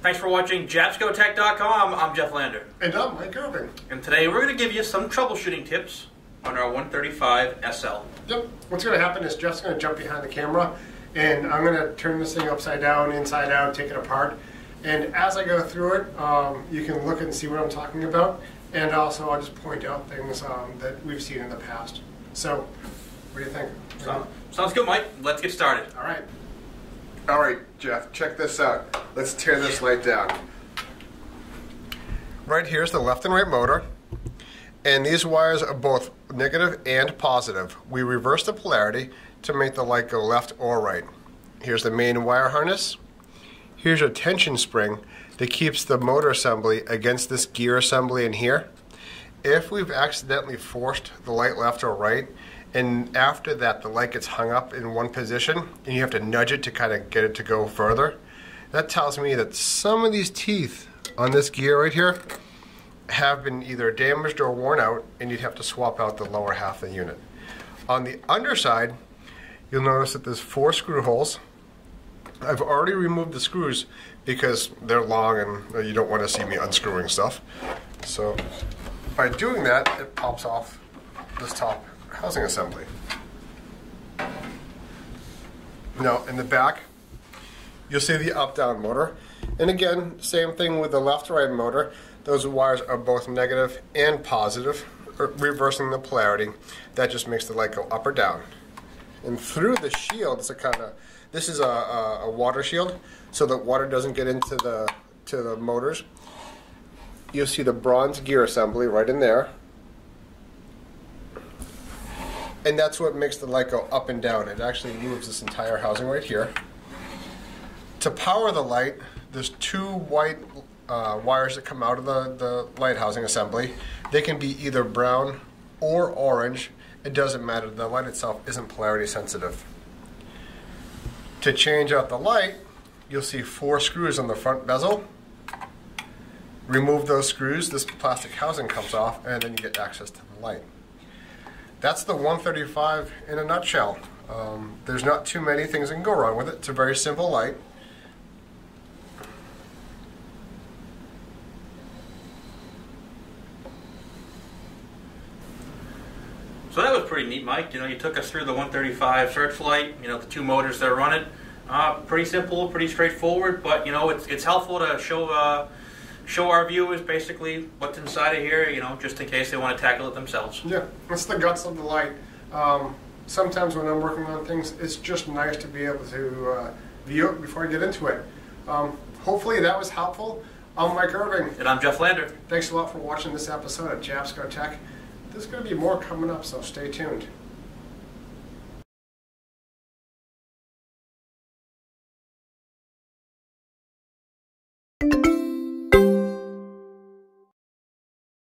Thanks for watching Jabscotech.com. I'm Jeff Lander. And I'm Mike Irving. And today we're going to give you some troubleshooting tips on our 135SL. Yep. What's going to happen is Jeff's going to jump behind the camera and I'm going to turn this thing upside down, inside out, take it apart. And as I go through it, you can look and see what I'm talking about. And also I'll just point out things that we've seen in the past. So, what do you think? Sounds good, Mike. Let's get started. All right. All right, Jeff, check this out. Let's tear this light down. Right here's the left and right motor, and these wires are both negative and positive. We reverse the polarity to make the light go left or right. Here's the main wire harness. Here's your tension spring that keeps the motor assembly against this gear assembly in here. If we've accidentally forced the light left or right, and after that the light gets hung up in one position and you have to nudge it to kind of get it to go further, that tells me that some of these teeth on this gear right here have been either damaged or worn out, and you'd have to swap out the lower half of the unit. On the underside, you'll notice that there's 4 screw holes. I've already removed the screws because they're long and you don't want to see me unscrewing stuff. So by doing that, it pops off this top housing assembly. Now in the back, you'll see the up-down motor. And again, same thing with the left-right motor. Those wires are both negative and positive, reversing the polarity. That just makes the light go up or down. And through the shield, this is a water shield, so that water doesn't get into the motors. You'll see the bronze gear assembly right in there. And that's what makes the light go up and down. It actually moves this entire housing right here. To power the light, there's 2 white wires that come out of the light housing assembly. They can be either brown or orange. It doesn't matter. The light itself isn't polarity sensitive. To change out the light, you'll see 4 screws on the front bezel. Remove those screws, this plastic housing comes off, and then you get access to the light. That's the 135 in a nutshell. There's not too many things that can go wrong with it. It's a very simple light. So that was pretty neat, Mike. You know, you took us through the 135 Searchlight, you know, the 2 motors that run it. Pretty simple, pretty straightforward, but you know, it's helpful to show our viewers basically what's inside of here, you know, just in case they want to tackle it themselves. Yeah, that's the guts of the light. Sometimes when I'm working on things, it's just nice to be able to view it before I get into it. Hopefully that was helpful. I'm Mike Irving. And I'm Jeff Lander. Thanks a lot for watching this episode of Jabsco Tech. There's going to be more coming up, so stay tuned.